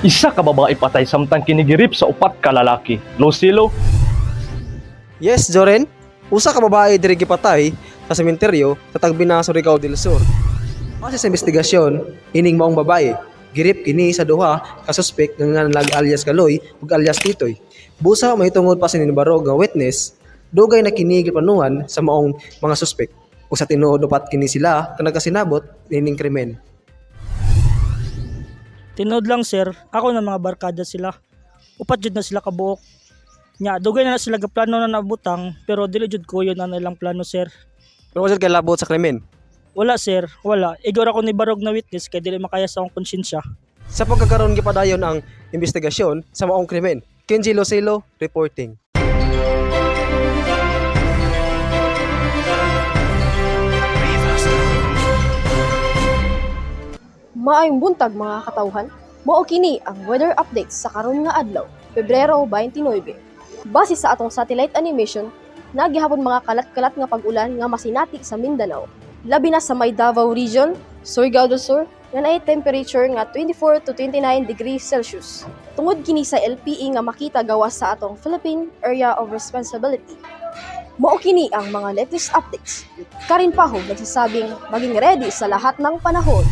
Isa ka babae patay samtang kinigirip sa upat ka lalaki. Losilo, Yes, Joren. Usa ka babae diri gipatay sa sementeryo sa Tagbina, Surigao del Sur. Base sa investigasyon, ining maong babae girip kini sa duha ka suspek nga nalag alias Kaloy ug alias Titoy. Busa mahitungod pa sa nibarog nga witness, dugay na kini giplanuhan sa maong mga suspek. Ug sa tinuod upat kini sila ka nagkasinabot nining krimen. Tinood lang sir, ako na mga barkada sila. Upat jud na sila kabuok. Nya, dugay na sila gaplano na nabutang, pero dili jud ko yun na nilang plano sir. Pero wala kay labot sa krimen. Wala sir, wala. Igor ako ni barog na witness kay dili makaya sa akong konsyensya. Sa pagkakaroon gipadayon ang investigasyon sa maong krimen. Kenji Loselo reporting. Maayong buntag mga katawhan, mao kini ang weather updates sa karon nga adlaw, Pebrero 29. Base sa atong satellite animation, nagihapon mga kalat-kalat nga pag-ulan nga masinati sa Mindanao. Labi na sa may Davao Region, Surigao del Sur, nga naay temperature nga 24 to 29 degrees Celsius. Tungod kini sa LPE nga makita gawas sa atong Philippine Area of Responsibility. Mao kini ang mga latest updates. Karin Pahog nagsasabing maging ready sa lahat ng panahon.